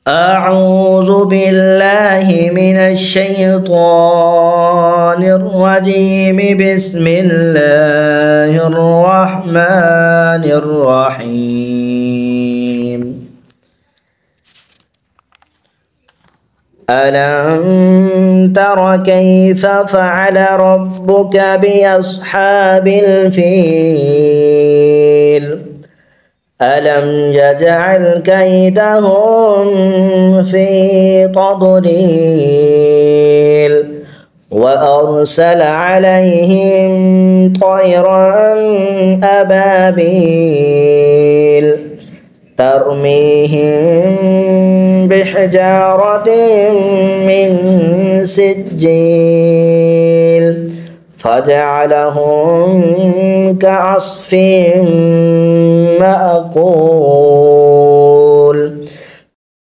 أعوذ بالله من الشيطان الرجيم. بسم الله الرحمن الرحيم. ألم تر كيف فعل ربك بأصحاب الفيل؟ ألم يجعل كيدهم في تضليل وأرسل عليهم طيرا أبابيل ترميهم بحجارة من سجيل فجعلهم كعصف مأكول.